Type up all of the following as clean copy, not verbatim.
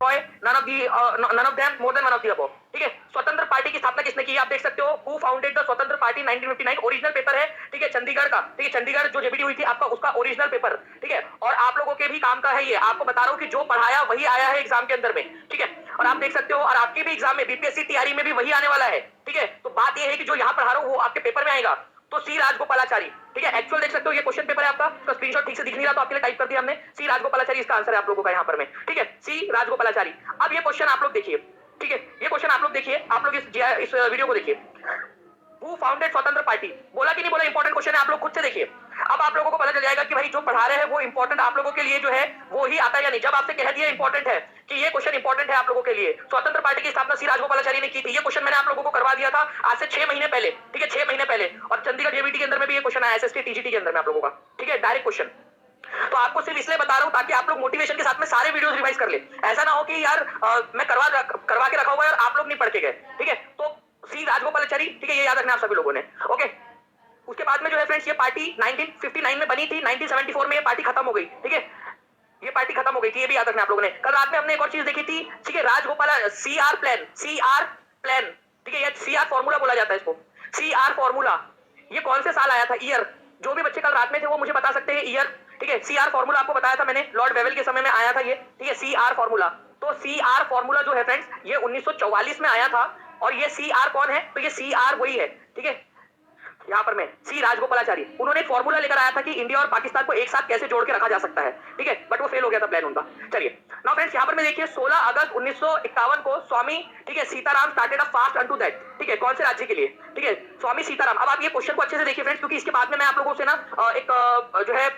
none of them more than one of the above. ठीक है, स्वतंत्र पार्टी की स्थापना किसने की आप देख सकते हो, हु फाउंडेड द स्वतंत्र पार्टी 1959, ओरिजिनल पेपर है, ठीक है, चंडीगढ़ का, ठीक है, चंडीगढ़ जो जेबीटी हुई थी आपका, उसका ओरिजिनल पेपर, ठीक है, और आप लोगों के भी काम का है ये, आपको बता रहा हूँ कि जो पढ़ाया वही आया है एग्जाम के अंदर में, ठीक है, और आप देख सकते हो, और आपके भी एग्जाम में बीपीएससी तैयारी में भी वही आने वाला है, ठीक है, तो बात ये है कि जो यहाँ पढ़ा रहा हूँ वो आपके पेपर में आएगा, तो सी राजगोपालाचारी, ठीक है, एक्चुअल देख सकते हो ये क्वेश्चन पेपर है आपका, उसका स्क्रीनशॉट ठीक से दिख नहीं रहा तो आपके लिए टाइप कर दिया हमने, सी राजगोपालाचारी इसका आंसर है आप लोगों का यहाँ पर में, ठीक है, सी राजगोपालाचारी। अब ये क्वेश्चन आप लोग देखिए, ठीक है, ये क्वेश्चन आप लोग देखिए, आप लोग इस वीडियो को देखिए, हु फाउंडेड स्वतंत्र पार्टी, बोला कि नहीं बोला, इंपॉर्टेंट क्वेश्चन है, आप लोग खुद से देखिए, अब आप लोगों को पता चल जाएगा कि भाई जो पढ़ा रहे हैं वो इंपॉर्टेंट आप लोगों के लिए जो है वो ही आता है या नहीं। जब आपसे कह दिया इंपॉर्टेंट है कि ये क्वेश्चन इंपॉर्टेंट है आप लोगों के लिए, स्वतंत्र पार्टी की स्थापना सी राजगोपालाचारी ने की थी, ये क्वेश्चन मैंने आप लोगों को करवा दिया था आज से 6 महीने पहले, ठीक है, 6 महीने पहले, और चंडीगढ़ जेबीटी के अंदर में भी ये क्वेश्चन आया, एसएसटी टीजीटी के अंदर में आप लोगों का, ठीक है, डायरेक्ट क्वेश्चन। तो आपको सिर्फ इसलिए बता रहा हूं ताकि आप लोग मोटिवेशन के साथ में सारे वीडियोस रिवाइज कर ले, ऐसा ना हो कि यार मैं करवा के रखा हुआ है और आप लोग नहीं पढ़ के गए, ठीक है, तो सी राजगोपालाचारी, ठीक है, ये याद रखना आप सभी लोगों ने, ओके। उसके बाद में जो है फ्रेंड्स ये पार्टी 1959 में बनी थी, 1974 में ये पार्टी खत्म हो गई, ठीक है, ये पार्टी खत्म हो गई थी, ये भी याद रखना आप लोगों ने। कल रात में हमने एक और चीज देखी थी, ठीक है, Rajagopala CR plan, CR plan, ठीक है, ये सीआर फॉर्मूला बोला जाता है इसको, सीआर फॉर्मूला, ये कौन से साल आया था, ईयर, जो भी बच्चे कल रात में थे वो मुझे बता सकते हैं ईयर, ठीक है, सीआर फॉर्मूला आपको बताया था मैंने, लॉर्ड वेवेल के समय में आया था ये, ठीक है, सीआर फॉर्मूला, तो सीआर फॉर्मूला जो है फ्रेंड्स ये 1944 में आया था, और ये सीआर कौन है, तो ये सीआर वही है, ठीक है, यहाँ पर मैं सी राजगोपालाचारी, उन्होंने एक फॉर्मूला लेकर आया था कि इंडिया और पाकिस्तान को एक साथ कैसे जोड़ के रखा जा सकता है, ठीक है, बट वो फेल हो गया था प्लान उनका। चलिए नाउ फ्रेंड्स यहाँ पर मैं देखिए 16 अगस्त 1951 को स्वामी, ठीक है, Sitaram started a fast unto that, ठीक है, कौन से राज्य के लिए, ठीक है, स्वामी सीताराम। अब आप ये क्वेश्चन को अच्छे से देखिए फ्रेंड्स, क्योंकि इसके बाद में मैं आप लोगों से ना एक जो है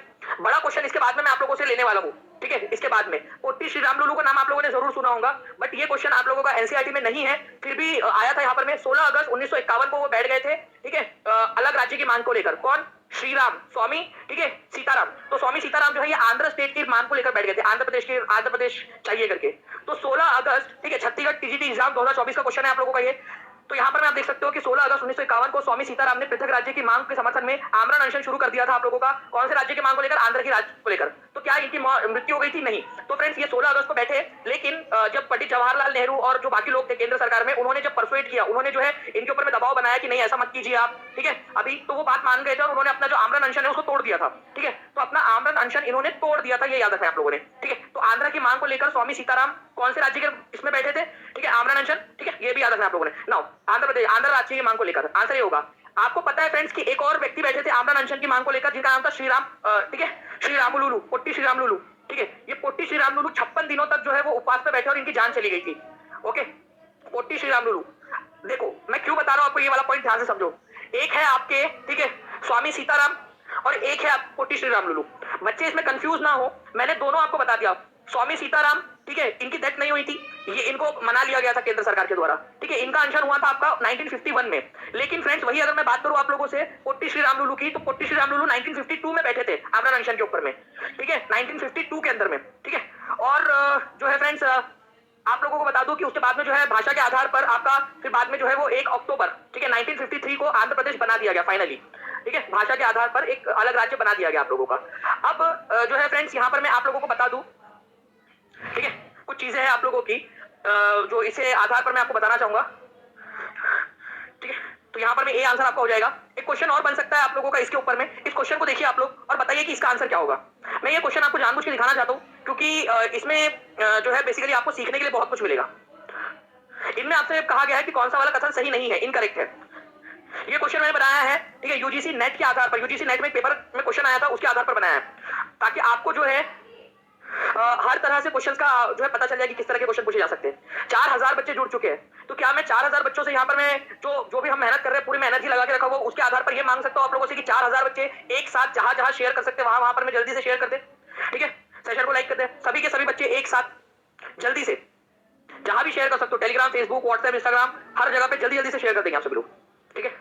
बड़ा क्वेश्चन इसके बाद में मैं आप लोगों से लेने वाला हूँ, ठीक है, इसके बाद में पोट्टी श्री राम लुलू का नाम आप लोगों ने जरूर सुना होगा, बट ये क्वेश्चन आप लोगों का एनसीईआरटी में नहीं है, फिर भी आया था यहाँ पर में 16 अगस्त 1951 को वो बैठ गए थे, ठीक है, अलग राज्य की मांग को लेकर, कौन, श्री राम, स्वामी, ठीक है, सीताराम, तो स्वामी सीताराम जो है ये आंध्र स्टेट की मांग को लेकर बैठ गए थे, आंध्र प्रदेश चाहिए करके, तो 16 अगस्त, ठीक है, छत्तीसगढ़ टीजीटी एग्जाम 2024 का क्वेश्चन है आप लोगों का ये। तो यहाँ पर मैं आप देख सकते हो कि 16 अगस्त 1951 को स्वामी सीताराम ने पृथक राज्य की मांग के समर्थन में आमरण अनशन शुरू कर दिया था आप लोगों का, कौन से राज्य की मांग को लेकर, आंध्र की राज्य को लेकर। तो क्या इनकी मृत्यु हो गई थी, नहीं। तो फ्रेंड्स ये 16 अगस्त को बैठे, लेकिन जब पंडित जवाहरलाल नेहरू और जो बाकी लोग थे केंद्र सरकार में, उन्होंने जब परसुएट किया, उन्होंने जो है इनके ऊपर में दबाव बनाया कि नहीं ऐसा मत कीजिए आप, ठीक है, अभी तो वो बात मान गए थे और उन्होंने अपना जो आमरण अनशन है उसको तोड़ दिया था, ठीक है, तो अपना आमरण अनशन इन्होंने तोड़ दिया था, ये याद रखें आप लोगों ने, ठीक है। तो आंध्र की मांग को लेकर स्वामी सीताराम कौन से राज्य के इसमें बैठे थे, ठीक है, आमरण अनशन, ठीक है, ये भी याद रखना आप लोगों ने। नाउ आंध्र प्रदेश, आंध्र राज्य की मांग को लेकर आंसर ये होगा। आपको पता है फ्रेंड्स कि एक और व्यक्ति बैठे थे आमरण अनशन की मांग को लेकर, जिनका नाम था श्रीराम, ठीक है, श्री रामुलुलू, पोट्टी श्री रामुलुलू, ठीक है, ये पोट्टी श्री रामुलुलू 56 दिनों तक जो है वो उपवास पे बैठे और इनकी जान चली गई थी, ओके, पोट्टी श्री रामुलुलू। देखो मैं क्यों बता रहा हूं आपको, ये वाला पॉइंट ध्यान से समझो, एक है आपके, ठीक है, स्वामी सीताराम और एक है आप पोट्टी श्री रामुलुलू, बच्चे इसमें कंफ्यूज ना हो, मैंने दोनों आपको बता दिया। स्वामी सीताराम, ठीक है, इनकी डेथ नहीं हुई थी, ये इनको मना लिया गया था केंद्र सरकार के द्वारा, ठीक है, इनका अनशन हुआ था आपका 1951 में। लेकिन फ्रेंड्स वही अगर मैं बात करूं आप लोगों से पोट्टी श्री रामुलुलू की, तो पोट्टी श्री रामुलुलू 1952 में बैठे थे आमरण अनशन के ऊपर में, ठीक है, 1952 के अंदर में, ठीक है। और जो है फ्रेंड्स आप लोगों को बता दूं कि उसके बाद में जो है भाषा के आधार पर आपका फिर बाद में जो है वो 1 अक्टूबर, ठीक है, 1953 को आंध्र प्रदेश बना दिया गया फाइनली, ठीक है, भाषा के आधार पर एक अलग राज्य बना दिया गया आप लोगों का। अब जो है फ्रेंड्स यहाँ पर मैं आप लोगों को बता दूं, ठीक है, कुछ चीजें हैं आप लोगों की जो इसे आधार पर मैं आपको बताना चाहूंगा, ठीक है। तो यहाँ पर में ए आंसर आपका हो जाएगा। एक क्वेश्चन और बन सकता है आप लोगों का इसके ऊपर में, इस क्वेश्चन को देखिए आप लोग और बताइए कि इसका आंसर क्या होगा। मैं ये क्वेश्चन आपको जानबूझ के दिखाना चाहता हूँ क्योंकि इसमें जो है बेसिकली आपको सीखने के लिए बहुत कुछ मिलेगा। इनमें आपसे कहा गया है कि कौन सा वाला कथन सही नहीं है, इनकरेक्ट है। ये क्वेश्चन मैंने बनाया है, ठीक है, यूजीसी नेट के आधार पर, यूजीसी नेट में एक पेपर में क्वेश्चन आया था उसके आधार पर बनाया है, ताकि आपको जो है हर तरह से क्वेश्चंस का जो है पता चल जाए कि किस तरह के क्वेश्चन पूछे जा सकते हैं। 4000 बच्चे जुड़ चुके हैं, तो क्या मैं 4000 बच्चों से यहाँ पर मैं जो भी हम मेहनत कर रहे हैं पूरी मैं एनर्जी लगा के रखा हुआ उसके आधार पर ये मांग सकता हूँ आप लोगों से कि 4000 बच्चे एक साथ जहां शेयर कर सकते हैं वहां पर मैं जल्दी से शेयर कर दे, ठीक है, सेशन को लाइक कर दे, सभी के सभी बच्चे एक साथ जल्दी से जहां भी शेयर कर सकते हो, टेलीग्राम, फेसबुक, व्हाट्सएप, इंस्टाग्राम, हर जगह पे जल्दी जल्दी से शेयर कर देंगे आप सभी लोग, ठीक है।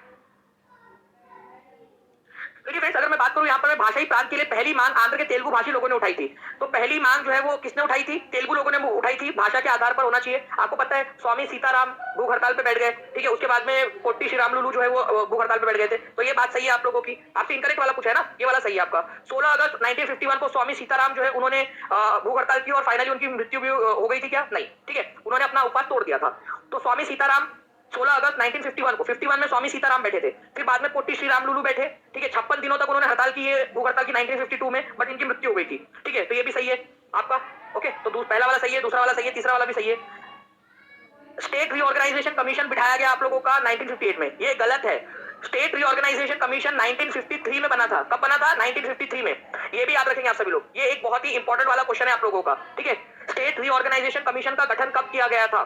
देखिए फ्रेंड्स, अगर मैं बात करूं यहाँ पर भाषाई प्रांत के लिए पहली मांग आंध्र के तेलुगु भाषी लोगों ने उठाई थी। तो पहली मांग जो है वो किसने उठाई थी? तेलुगु लोगों ने उठाई थी, भाषा के आधार पर होना चाहिए। आपको पता है स्वामी सीताराम भूख हड़ताल पे बैठ गए, ठीक है। उसके बाद में पोट्टी श्री रामलुलू जो है वो भूख हड़ताल पे बैठ गए थे। तो ये बात सही है आप लोगों की, आपसे इनकरेक्ट वाला पूछा है ना, ये वाला सही है आपका। 16 अगस्त 1951 को स्वामी सीताराम जो है उन्होंने भूख हड़ताल की और फाइनली उनकी मृत्यु भी हो गई थी क्या? नहीं, ठीक है, उन्होंने अपना उपवास तोड़ दिया था। तो स्वामी सीताराम 16 अगस्त 1951 को 51 में स्वामी सीताराम बैठे थे, फिर बाद में पोट्टी श्री रामलुलू बैठे, ठीक है। 56 दिनों तक उन्होंने हड़ताल की, भूख हड़ताल की 1952 में, बट इनकी मृत्यु हो गई थी, ठीक है। तो ये भी सही है आपका, ओके। तो पहला वाला सही है, दूसरा वाला सही है, तीसरा वाला भी सही है। स्टेट रीऑर्गेनाइजेशन कमीशन बिठाया गया आप लोगों का 1958 में, ये गलत है। स्टेट रीऑर्गेनाइजेशन कमीशन 1953 में बना था। कब बना था? 1953 में। ये भी याद रखेंगे आप सभी लोग, ये एक बहुत ही इंपॉर्टेंट वाला क्वेश्चन है आप लोगों का, ठीक है। स्टेट रीऑर्गेनाइजेशन कमीशन का गठन कब किया गया था?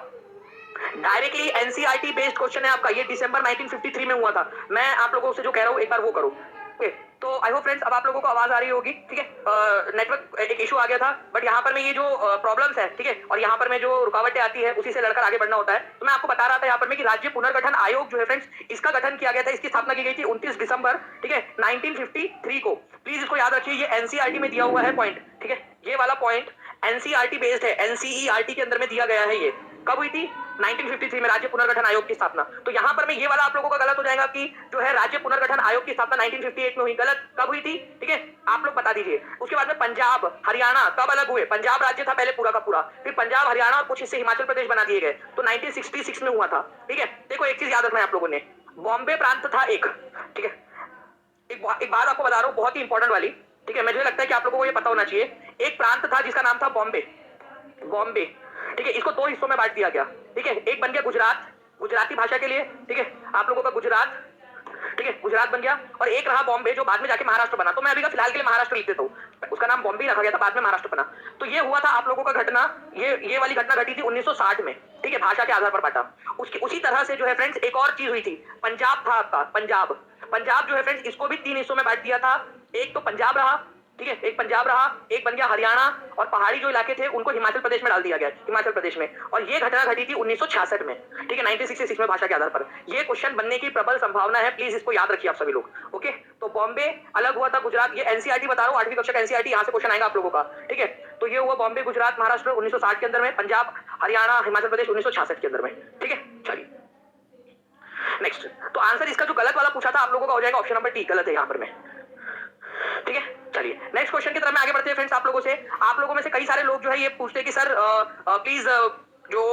डायरेक्टली एनसीईआरटी बेस्ड क्वेश्चन है आपका, ये दिसंबर 1953 में हुआ था। मैं आप लोगों से जो कह रहा हूँ एक बार वो करो, तो आई होप फ्रेंड्स अब आप लोगों को आवाज आ रही होगी, ठीक है। नेटवर्क एक इशू आ गया था, बट यहाँ पर मैं ये जो प्रॉब्लम्स है, ठीक है, और यहाँ पर मैं जो रुकावटें आती है उसी से लड़कर आगे बढ़ना होता है। तो मैं आपको बता रहा था यहाँ पर मैं कि राज्य पुनर्गठन आयोग जो है फ्रेंड्स, इसका गठन किया गया था, इसकी स्थापना की गई थी 29 दिसंबर, ठीक है, 1953 को। प्लीज इसको याद रखिए, ये एनसीईआरटी में दिया हुआ है पॉइंट, ठीक है। ये वाला पॉइंट एनसीईआरटी बेस्ड है, एनसीईआरटी के अंदर में दिया गया है। ये कब हुई थी? 1953 में राज्य पुनर्गठन आयोग की स्थापना। तो यहां पर मैं ये वाला आप लोगों का गलत हो जाएगा कि जो है राज्य पुनर्गठन आयोग की स्थापना 1958 में हुई, गलत। कब हुई थी? ठीक है, आप लोग बता दीजिए। उसके बाद में पंजाब हरियाणा कब अलग हुए? पंजाब राज्य था पहले पूरा का पूरा, फिर पंजाब हरियाणा और कुछ हिस्से हिमाचल प्रदेश बना दिए गए, तो 1966 में हुआ था, ठीक है। देखो एक चीज याद रखना है आप लोगों ने, बॉम्बे प्रांत था एक, ठीक है। एक बात आपको बता रहा हूँ बहुत ही इंपॉर्टेंट वाली, ठीक है, मुझे लगता है कि आप लोगों को ये पता होना चाहिए। एक प्रांत था जिसका नाम था बॉम्बे, बॉम्बे, ठीक है। इसको दो हिस्सों में बांट दिया गया, ठीक है। एक बन गया गुजरात, गुजराती भाषा के लिए, ठीक है, आप लोगों का गुजरात, ठीक है, गुजरात बन गया। और एक रहा बॉम्बे जो बाद में जाके महाराष्ट्र बना। तो मैं अभी का फिलहाल के लिए महाराष्ट्र लिख देता हूँ, उसका नाम बॉम्बे रखा गया था, बाद में महाराष्ट्र बना। तो ये हुआ था आप लोगों का घटना, ये वाली घटना घटी थी 1960 में, ठीक है, भाषा के आधार पर बांटा। उसकी उसी तरह से जो है फ्रेंड्स एक और चीज हुई थी, पंजाब था आपका, पंजाब, पंजाब जो है फ्रेंड्स इसको भी 3 हिस्सों में बांट दिया था। एक तो पंजाब रहा, ठीक है, एक पंजाब रहा, एक बन गया हरियाणा, और पहाड़ी जो इलाके थे उनको हिमाचल प्रदेश में डाल दिया गया, हिमाचल प्रदेश में। और ये घटना घटी थी 1966 में, ठीक है, 1966 में भाषा के आधार पर। ये क्वेश्चन बनने की प्रबल संभावना है, प्लीज इसको याद रखिए आप सभी लोग, ओके। तो बॉम्बे अलग हुआ था, गुजरात, ये एनसीईआरटी बता रहा हूँ, 8वीं कक्षा का एनसीईआरटी, यहाँ से क्वेश्चन आएगा आप लोगों का, ठीक है। तो ये हुआ बॉम्बे, गुजरात, महाराष्ट्र 1960 के अंदर में, पंजाब हरियाणा हिमाचल प्रदेश 1966 के अंदर में, ठीक है। चलिए नेक्स्ट, तो आंसर इसका जो गलत वाला पूछा था आप लोगों का हो जाएगा ऑप्शन नंबर टी, गलत है यहाँ पर में, ठीक है। चलिए नेक्स्ट क्वेश्चन की तरफ में आगे बढ़ते हैं फ्रेंड्स। आप लोगों से, आप लोगों में से कई सारे लोग जो है ये पूछते हैं कि सर प्लीज जो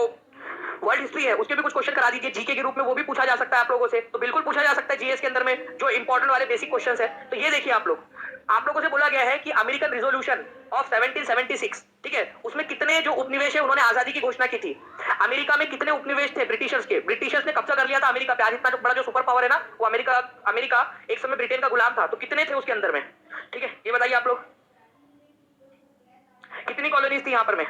वर्ल्ड हिस्ट्री है उसके भी कुछ क्वेश्चन करा दीजिए, जीके के रूप में, वो भी पूछा जा सकता है आप लोगों से। तो बिल्कुल पूछा जा सकता है जीएस के अंदर में जो इंपॉर्टेंट वाले बेसिक क्वेश्चंस है। तो ये देखिए आप लोगों से बोला गया है कि अमेरिकन रिजोल्यूशन ऑफ 1776, ठीक है, उसमें कितने जो उपनिवेश है उन्होंने आजादी की घोषणा की थी। अमेरिका में कितने उपनिवेश थे ब्रिटिशर्स के? ब्रिटिशर्स ने कब्जा कर लिया था अमेरिका पे, आज इतना जो बड़ा जो सुपर पावर है ना वो अमेरिका, अमेरिका एक समय ब्रिटेन का गुलाम था। तो कितने थे उसके अंदर में, ठीक है, ये बताइए आप लोग, कितनी कॉलोनीज थी यहाँ पर में?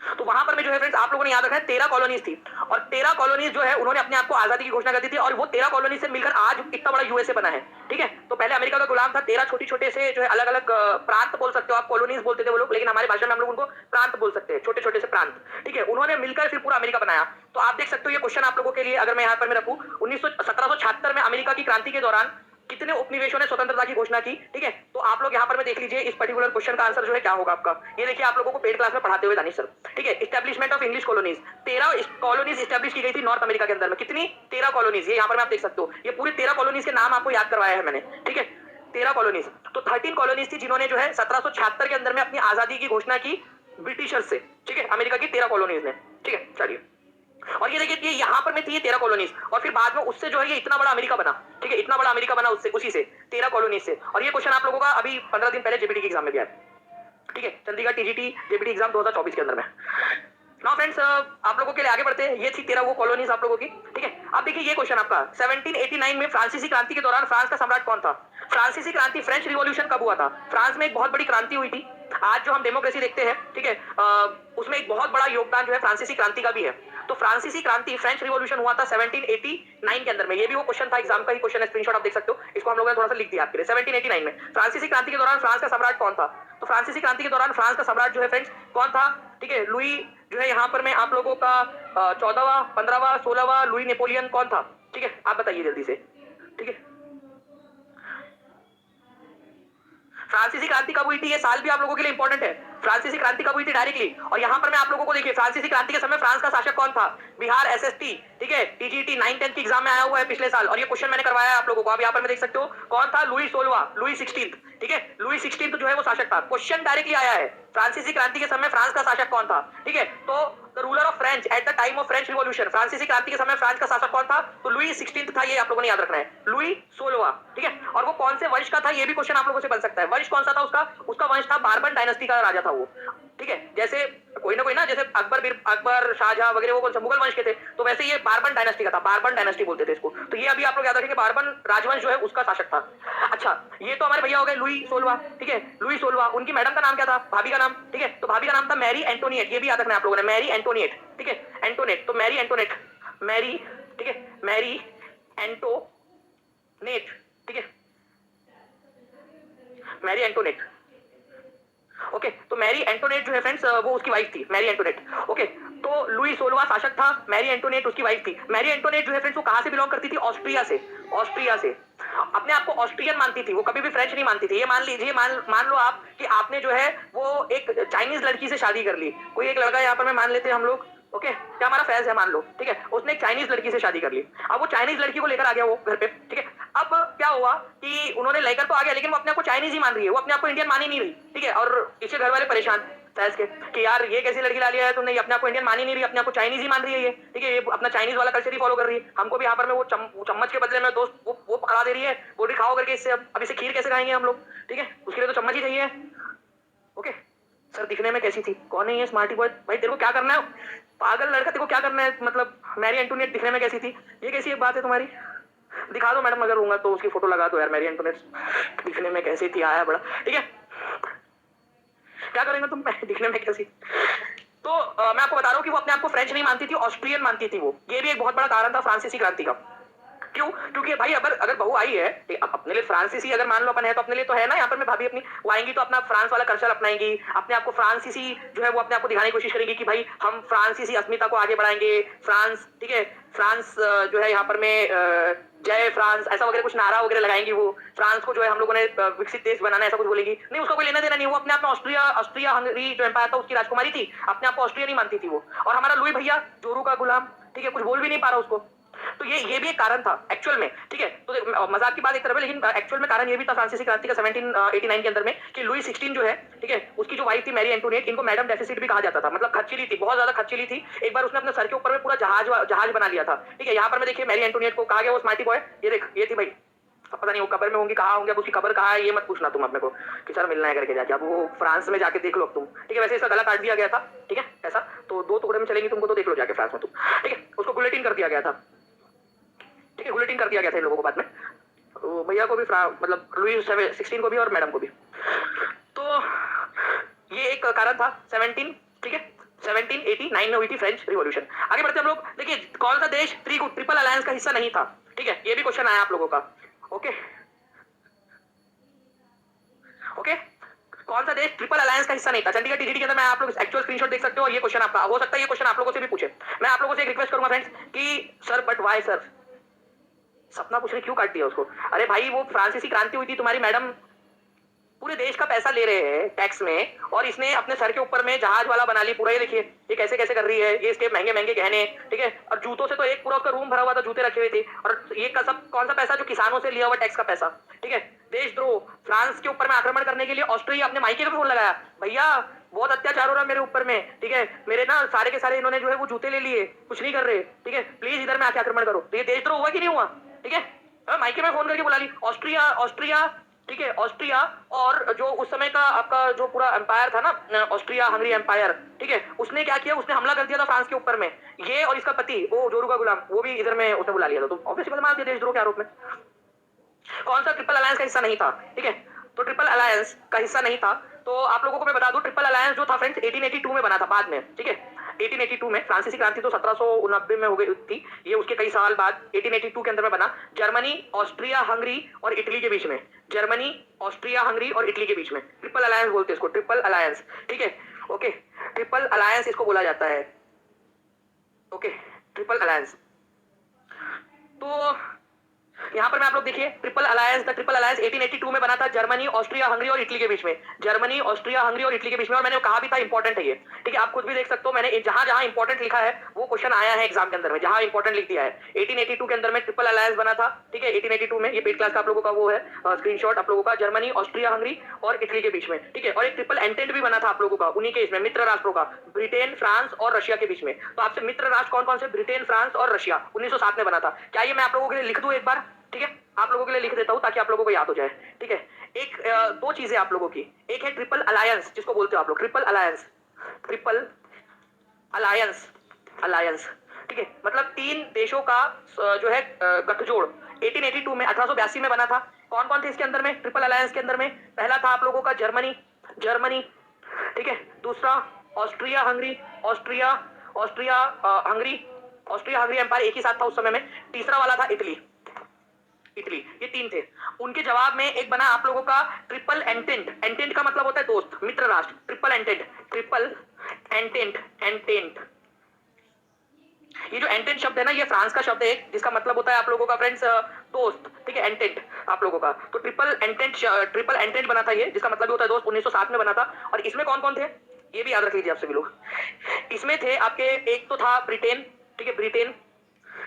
तो वहां पर में जो है फ्रेंड्स आप लोगों ने याद रखना है 13 कॉलोनीज थी, और 13 कॉलोनीज जो है उन्होंने अपने आप को आजादी की घोषणा कर दी थी, और वो 13 कॉलोनीज से मिलकर आज इतना बड़ा यूएसए बना है, ठीक है। तो पहले अमेरिका का गुलाम था, 13 छोटे छोटे से जो है अलग अलग प्रांत बोल सकते हो आप, कॉलोनीज बोलते थे वो लोग, लेकिन हमारी भाषा में हम लोग उनको प्रांत बोल सकते हैं, छोटे छोटे से प्रांत, ठीक है। उन्होंने मिलकर फिर पूरा अमेरिका बनाया। तो आप देख सकते हो ये क्वेश्चन आप लोगों के लिए अगर मैं यहाँ पर मैं रखूं, 1776 में अमेरिका की क्रांति के दौरान कितने उपनिवेशों ने स्वतंत्रता की घोषणा की, ठीक है। तो आप लोग यहाँ पर में देख लीजिए इस पर्टिकुलर क्वेश्चन का आंसर जो है क्या होगा आपका। ये देखिए आप लोगों को पेड क्लास में पढ़ाते हुए दानिश सर, ठीक है। Establishment of English colonies, 13 colonies establish की गई थी नॉर्थ अमेरिका के अंदर में। कितनी? 13 कॉलोनीज। ये यहाँ पर मैं आप देख सकते हो, ये पूरे 13 कॉलोनीज के नाम आपको याद करवाया है मैंने, ठीक है, 13 कॉलोनीज। तो 13 कॉलोनीज थी जिन्होंने जो है 1776 के अंदर में अपनी आजादी की घोषणा की ब्रिटिशर्स से, ठीक है, अमेरिका की 13 कॉलोनीज ने, ठीक है। चलिए, और ये देखिए ये यहाँ पर में थी 13 कॉलोनीज, और फिर बाद में उससे जो है ये इतना बड़ा अमेरिका बना, ठीक है, इतना बड़ा अमेरिका बना उससे, उसी से 13 कॉलोनीज से। और ये क्वेश्चन आप लोगों का अभी 15 दिन पहले जेबीटी के एग्जाम में भी आया, ठीक है, चंडीगढ़ टीजीटी जेबीटी एग्जाम 2024 के अंदर में। नाउ फ्रेंड्स आप लोगों के लिए आगे बढ़ते हैं। ये थी 13 वो कॉलोनीज आप लोगों की, ठीक है। अब देखिए ये क्वेश्चन आपका 1789 में फ्रांसीसी क्रांति के दौरान फ्रांस का सम्राट कौन था? फ्रांसीसी क्रांति, फ्रेंच रिवॉल्यूशन कब हुआ था? फ्रांस में एक बहुत बड़ी क्रांति हुई थी। आज जो हम डेमोक्रेसी देखते हैं, ठीक है, उसमें एक बहुत बड़ा योगदान जो है फ्रांसीसी क्रांति का भी है। तो फ्रांसीसी क्रांति, फ्रेंच रिवॉल्यूशन हुआ था 1789 के अंदर में। ये भी वो क्वेश्चन था, एग्जाम का ही क्वेश्चन है, स्क्रीनशॉट आप देख सकते हो। इसको हम लोगों ने थोड़ा सा लिख दिया आपके लिए। 1789 में फ्रांसीसी क्रांति के दौरान फ्रांस का सम्राट कौन था? तो फ्रांसीसी क्रांति के दौरान फ्रांस का सम्राट जो है फ्रेंड्स कौन था? ठीक है, लुई जो है यहाँ पर मैं आप लोगों का 14वां, 15वां, 16वां लुई नेपोलियन कौन था? ठीक है, आप बताइए जल्दी से, ठीक है। फ्रांसीसी क्रांति कब हुई थी, ये साल भी आप लोगों के लिए इंपॉर्टेंट है। फ्रांसीसी क्रांति कब हुई थी डायरेक्टली, और यहाँ पर मैं आप लोगों को देखिए फ्रांसीसी क्रांति के समय फ्रांस का शासक कौन था, बिहार एसएसटी, ठीक है, टीजीटी 9-10 की एग्जाम में आया हुआ है पिछले साल, और ये क्वेश्चन मैंने करवाया है आप लोगों को, आप यहाँ पर मैं देख सकते हो कौन था, लुई 16, लुई 16, ठीक है, लुई 16 जो है वो शासक था। क्वेश्चन डायरेक्टली आया है फ्रांसीसी क्रांति के समय फ्रांस का शासक कौन था, ठीक है, तो the ruler of French at the time of French revolution, फ्रांसीसी क्रांति के समय फ्रांस का शासक कौन था, तो लुई 16 था, ये आप लोगों ने याद रखना है, लुई 16, ठीक है, और वो कौन से वंश का था, ये भी क्वेश्चन आप लोगों से बन सकता है, वंश कौन सा था उसका, उसका वंश था बारबन डायनेस्टी का राजा था वो, ठीक है, जैसे कोई ना जैसे अकबर शाहजहां वगैरह वो कौन सा मुगल वंश के थे, तो वैसे ये बारबन डायनेस्टी का था, बारबन डायनेस्टी बोलते थे इसको, तो ये अभी आप लोग याद रखेंगे, बारबन राजवंश जो है उसका शासक था। अच्छा, ये तो हमारे भैया हो गए लुई 16, ठीक है, लुई 16, उनकी मैडम का नाम क्या था, भाभी का नाम, ठीक है, तो भाभी का नाम था मैरी एंटोनिएट, ये भी याद रखना है आप लोगों ने, मैरी एंटोनिएट, ठीक है, एंटोनेट, तो मैरी एंटोनेट, मैरी, ठीक है, मैरी एंटोनेट, ठीक है, मैरी एंटोनेट, ओके, तो मैरी एंटोनेट जो है फ्रेंड्स वो उसकी वाइफ थी, मैरी एंटोनेट, ओके, तो लुई 16 शासक था, मैरी एंटोनेट उसकी वाइफ थी। मैरी एंटोनेट जो है फ्रेंड्स वो कहां से बिलोंग करती थी, ऑस्ट्रिया से, ऑस्ट्रिया से, अपने आप को ऑस्ट्रियन मानती थी वो, कभी भी फ्रेंच नहीं मानती थी। ये मान लीजिए, मान लो आप कि आपने जो है वो एक चाइनीज लड़की से शादी कर ली, कोई एक लड़का यहाँ पर मैं मान लेते हैं हम लोग, ओके, क्या हमारा फैज है मान लो, ठीक है, उसने एक चाइनीज लड़की से शादी कर ली, अब वो चाइनीज लड़की को लेकर आ गया वो घर पे, ठीक है, अब क्या हुआ कि उन्होंने लेकर तो आ गया, लेकिन वो अपने आप को चाइनीज ही मान रही है, वो अपने आप को इंडियन मान ही नहीं रही, ठीक है, और इसके घर वाले परेशान फैज के कि यार ये कैसी लड़की ला लिया है तुमने, ये अपने आप को इंडियन मान ही नहीं रही, अपने आप को चाइनीज ही मान रही है ये, ठीक है, ये अपना चाइनीज वाला कल्चर ही फॉलो कर रही है, हमको भी यहाँ पर में वो चम्मच के बदले में दोस्त वो पकड़ा दे रही है, बोल रही खाओ करके इससे, अब इसे खीर कैसे खाएंगे हम लोग, ठीक है, उसके लिए तो चम्मच ही चाहिए, ओके। सर दिखने में कैसी थी, कौन है ये स्मार्टी बॉय, भाई तेरे को क्या करना है, पागल लड़का, तेरे को क्या करना है, मतलब मैरी एंटोनिएट दिखने में कैसी थी, ये कैसी एक बात है तुम्हारी, दिखा दो मैडम, अगर होगा तो उसकी फोटो लगा दो यार, मैरी एंटोनिएट दिखने में कैसी थी, आया बड़ा, ठीक है, क्या करेंगे तुम दिखने में कैसी, तो मैं आपको बता रहा हूँ कि वो अपने आप को फ्रेंच नहीं मानती थी, ऑस्ट्रियन मानती थी वो, ये भी एक बहुत बड़ा कारण था फ्रांसीसी क्रांति का। क्यों, क्योंकि भाई अगर बहू आई है अपने लिए फ्रांसीसी, अगर मान लो अपन है तो अपने लिए तो है ना, यहाँ पर मैं भाभी अपनी वो आएंगी तो अपना फ्रांस वाला कल्चर अपनाएंगी, अपने आप को फ्रांसीसी जो है वो अपने आप को दिखाने की कोशिश करेंगी कि भाई हम फ्रांसीसी अस्मिता को आगे बढ़ाएंगे, फ्रांस, ठीक है, फ्रांस जो है यहाँ पर में जय फ्रांस ऐसा वगैरह कुछ नारा वगैरह लगाएंगी, वो फ्रांस को जो है हम लोगों ने विकसित देश बनाना ऐसा कुछ बोलेगी, नहीं उसका कोई लेना देना नहीं, वो अपने आप में ऑस्ट्रिया हंगरी जो एम्पायर था उसकी राजकुमारी थी, अपने आप को ऑस्ट्रिया नहीं मानती थी वो, और हमारा लुई भैया जोरू का गुलाम, ठीक है, कुछ बोल भी नहीं पा रहा उसको, तो ये भी एक कारण था एक्चुअल में, ठीक है, तो मजाक की बात एक तरफ है, लेकिन एक्चुअल में कारण ये भी था फ्रांसीसी क्रांति का 1789 के अंदर में कि लुई 16 जो है, ठीक है, उसकी जो वाइफ थी मैरी एंटोनिएट, इनको मैडम डेफिसिट भी कहा जाता था, मतलब खर्चीली थी, बहुत ज्यादा खर्चीली थी, एक बार उसने अपने सर के ऊपर में पूरा जहाज बना लिया था, ठीक है, यहाँ पर मैं देखिए मैरी एंटोनिएट को कहा गया वो स्मार्टी बॉय, ये देख ये थी भाई, पता नहीं वो कब्र में होंगी, कहाँ होंगे, अब उसकी कब्र कहाँ है ये मत पूछना तुम अपने को कि सर मिलना है करके जाके, अब वो फ्रांस में जाके देख लो तुम, ठीक है, वैसे इसका गला काट दिया गया था, ठीक है, ऐसा तो 2 टुकड़े में चलेंगी तुमको, तो देख लो जाके फ्रांस में तुम, ठीक है, उसको गुलेटिन कर दिया गया था, ठीक है, गुलेटिन कर दिया गया था इन लोगों को बाद में, तो भैया को भी मतलब लुई 16 को भी और मैडम को भी, तो ये एक कारण था 17, ठीक है, 1789 में हुई थी फ्रेंच रिवॉल्यूशन। आगे बढ़ते हम लोग, देखिए कौन सा देश ट्रिपल अलायंस का हिस्सा नहीं था, ठीक है, ये भी क्वेश्चन आया आप लोगों का, ओके ओके, कौन सा देश ट्रिपल अलायंस का हिस्सा नहीं था, चंडीगढ़ टीजीटी के अंदर मैं आप लोग एक्चुअल स्क्रीनशॉट देख सकते हो, ये क्वेश्चन आपका हो सकता है, ये क्वेश्चन आप लोगों से भी पूछे, मैं आप लोगों से एक रिक्वेस्ट करूंगा फ्रेंड्स कि सर बट वाई सर, सपना पूछ रहे क्यों काट दिया उसको, अरे भाई वो फ्रांसीसी क्रांति हुई थी, तुम्हारी मैडम पूरे देश का पैसा ले रहे हैं टैक्स में, और इसने अपने सर के ऊपर में जहाज वाला बना ली पूरा, ये देखिए ये कैसे कैसे कर रही है, ये इसके महंगे महंगे गहने, ठीक है, और जूतों से तो एक पूरा उसका रूम भरा हुआ था, जूते रखे हुए थे, और ये सब कौन सा पैसा, जो किसानों से लिया हुआ टैक्स का पैसा, ठीक है, देशद्रोह, फ्रांस के ऊपर में आक्रमण करने के लिए ऑस्ट्रिया अपने मायके में फोन लगाया, भैया बहुत अत्याचार हो रहा है मेरे ऊपर में, ठीक है, मेरे ना सारे के सारे इन्होंने जो है वो जूते ले लिए, कुछ नहीं कर रहे, ठीक है, प्लीज इधर में आके आक्रमण करो, तो ये देशद्रोह हुआ कि नहीं हुआ, ठीक है, माइके में फोन करके बुला ली, ऑस्ट्रिया ऑस्ट्रिया, ठीक है, ऑस्ट्रिया, और जो उस समय का आपका जो पूरा एम्पायर था ना, ऑस्ट्रिया हंगरी एम्पायर, ठीक है, उसने क्या किया, उसने हमला कर दिया था फ्रांस के ऊपर में, ये और इसका पति वो जोरू का गुलाम, वो भी इधर में उसने बुला लिया था, तो ऑब्वियसली मार दिया देशद्रोह के आरोप में। कौन सा ट्रिपल अलायंस का हिस्सा नहीं था, ठीक है, तो ट्रिपल अलायंस का हिस्सा नहीं था, तो आप लोगों को मैं बता दूं ट्रिपल अलायंस जो था फ्रेंड्स 1882 में बना था बाद में, ठीक है, 1882 में, फ्रांसीसी क्रांति तो 1789 में हो गई थी, ये उसके कई साल बाद 1882 के अंदर में बना, जर्मनी, ऑस्ट्रिया हंगरी और इटली के बीच में, जर्मनी, ऑस्ट्रिया हंगरी और इटली के बीच में, ट्रिपल अलायंस बोलते हैं इसको, ट्रिपल अलायंस, ठीक है, ओके, ट्रिपल अलायंस इसको बोला जाता है, ओके, ट्रिपल अलायंस, तो यहाँ पर मैं आप लोग देखिए ट्रिपल अलायंस 1882 में बना था जर्मनी, ऑस्ट्रिया, हंगरी और इटली के बीच में। जर्मनी, ऑस्ट्रिया, हंगरी और इटली के बीच में। और मैंने कहा भी था इंपॉर्टेंट है ये, ठीक है, आप खुद भी देख सकते हो। मैंने जहां जहां इंपॉर्टेंट लिखा है वो क्वेश्चन आया है एग्जाम के अंदर में, जहां इंपॉर्टेंट लिख दिया है। 1882 के अंदर में ट्रिपल अलायंस बना था, ठीक है, 1882 में। ये पेड क्लास का आप लोगों का वो है स्क्रीनशॉट आप लोगों का, जर्मनी, ऑस्ट्रिया, हंगरी और इटली के बीच में, ठीक है। और एक ट्रिपल एंटेंट भी बना था आप लोगों का उन्हीं के इसमें मित्र राष्ट्रों का, ब्रिटेन, फ्रांस और रशिया के बीच में। तो आपसे मित्र राष्ट्र कौन कौन से? ब्रिटेन, फ्रांस और रशिया, 1907 में बना था। क्या ये मैं आप लोगों के लिए लिख दूं एक बार? ठीक है, आप लोगों के लिए लिख देता हूं ताकि आप लोगों को याद हो जाए, ठीक है। एक दो चीजें आप लोगों की, एक है ट्रिपल अलायंस जिसको बोलते हो आप लोग, triple alliance, triple alliance, alliance, ठीक है, मतलब तीन देशों का जो है गठजोड़ 1882 में, 1882 में बना था। कौन कौन थे इसके अंदर में, ट्रिपल अलायंस के अंदर में? पहला था आप लोगों का जर्मनी, जर्मनी, ठीक है। दूसरा Austria Hungary, Austria, Austria Hungary, Austria Hungary empire एक ही साथ था उस समय में। तीसरा वाला था इटली, इटली। ये तीन थे। उनके जवाब में एक बना आप लोगों का ट्रिपल एंटेंट। एंटेंट का मतलब होता है दोस्त, मित्र राष्ट्र। Triple entente, triple entente, entente. ये जो एंटेंट शब्द है ना, ये फ्रांस का शब्द है जिसका मतलब होता है आप लोगों का फ्रेंड्स दोस्त, ठीक है, एंटेंट आप लोगों का। तो ट्रिपल एंटेंट बना था ये, जिसका मतलब होता है दोस्त, 1907 में बना था। और इसमें कौन कौन थे ये भी याद रख लीजिए आप सभी लोग। इसमें थे आपके, एक तो था ब्रिटेन, ठीक है, ब्रिटेन,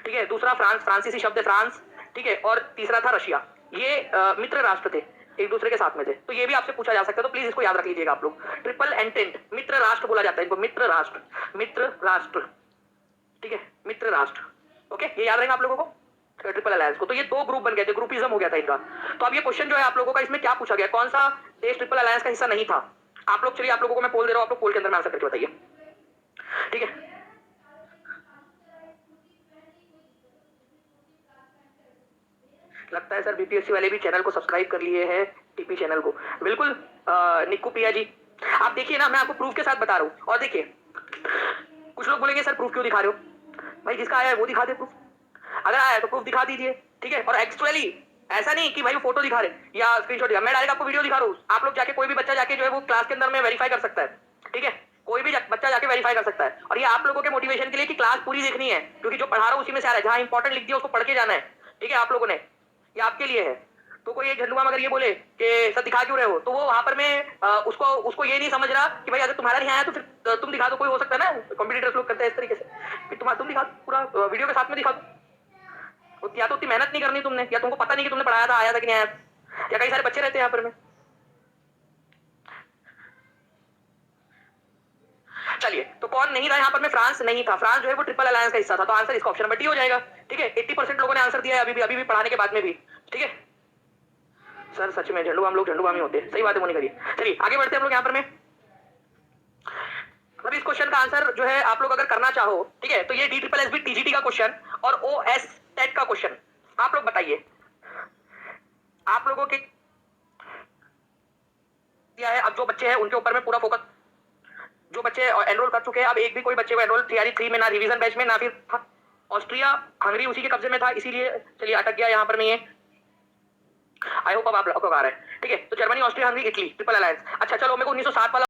ठीक है। दूसरा फ्रांस, फ्रांसीसी शब्द है फ्रांस, ठीक है। और तीसरा था रशिया। ये मित्र राष्ट्र थे, एक दूसरे के साथ में थे। तो ये भी आपसे पूछा जा सकता है, तो प्लीज इसको याद रख लीजिएगा आप लोग। ट्रिपल एंटेंट, मित्र राष्ट्र बोला जाता है इनको, मित्र राष्ट्र, मित्र राष्ट्र, ठीक है, मित्र राष्ट्र। ओके, ये याद रहेगा आप लोगों को ट्रिपल अलायंस को। तो ये दो ग्रुप बन गए थे, ग्रुपिज्म हो गया था इनका। तो अब ये क्वेश्चन जो है आप लोगों का, इसमें क्या पूछा गया, कौन सा देश ट्रिपल अलायंस का हिस्सा नहीं था? आप लोग, चलिए आप लोगों को मैं पोल दे रहा हूं, आप लोग पोल के अंदर में आंसर करके बताइए, ठीक है। लगता है सर बीपीएससी वाले भी चैनल को सब्सक्राइब कर लिए हैं, टीपी चैनल को। बिल्कुल निक्कू पिया जी, आप देखिए ना, मैं आपको प्रूफ के साथ बता रहा हूँ। और देखिए, कुछ लोग बोलेंगे सर प्रूफ क्यों दिखा रहे हो भाई, जिसका आया है वो दिखा दे प्रूफ। अगर आया है तो प्रूफ दिखा दीजिए, ठीक है। और एक्चुअली ऐसा नहीं कि भाई वो फोटो दिखा रहे या स्क्रीनशॉट दिखा, मैं डायरेक्ट आपको वीडियो दिखा रहा हूँ। आप लोग जाके, कोई भी बच्चा जाके जो है वो क्लास के अंदर में वेरीफाई कर सकता है, ठीक है। कोई भी बच्चा जाके वेरीफाई कर सकता है। और ये आप लोगों के मोटिवेशन के लिए कि क्लास पूरी देखनी है, क्योंकि जो पढ़ा रहा हूँ उसी में से आ रहा है, जहां इंपॉर्टेंट लिख दिया उसको पढ़ के जाना है, ठीक है। आप लोगों ने, ये आपके लिए है। तो कोई एक झंडुआ अगर ये बोले कि सर दिखा क्यों रहे हो, तो वो वहां पर मैं उसको ये नहीं समझ रहा कि भाई अगर तुम्हारा नहीं आया तो फिर तुम दिखा दो। कोई हो सकता है ना, कॉम्पिटिटर्स लोग करते हैं इस तरीके से कि तुम दिखा दो, पूरा वीडियो के साथ में दिखा दो। या तो उतनी मेहनत नहीं करनी तुमने, या तुमको पता नहीं कि तुमने पढ़ाया था, आया था कि नहीं आया। या कई सारे बच्चे रहते हैं यहाँ पर में। चलिए, तो कौन नहीं था यहाँ पर में? फ्रांस नहीं था। फ्रांस जो है वो ट्रिपल अलायंस का हिस्सा था। तो आंसर इसका ऑप्शन नंबर डी हो जाएगा, ठीक है। 80% लोगों ने आंसर दिया है अभी भी पढ़ाने के बाद में भी, ठीक है। सर सच में झंडू हम लोग झंडूगामी होते हैं, सही बात है मोनी करिए। चलिए आगे बढ़ते हैं हम लोग यहाँ पर में। अब इस क्वेश्चन का आंसर जो है आप लोग अगर करना चाहो, ठीक है, तो ये D triple S B TGT का क्वेश्चन और ओ एस टेट का क्वेश्चन। आप लोग बताइए, आप लोगों के दिया है। अब जो बच्चे हैं उनके ऊपर में पूरा फोकस, जो बच्चे एनरोल कर चुके हैं, अब एक भी कोई बच्चे को एनरोल तैयारी 3 में, ना रिवीजन बैच में, ना फिर ऑस्ट्रिया हंगरी उसी के कब्जे में था, इसीलिए चलिए अटक गया यहाँ पर में ये। आई होप अब आप लोग आ रहा है, ठीक है। तो Germany, Austria, Hungary, Italy, triple alliance. अच्छा चलो, मेरे को 1907 वाला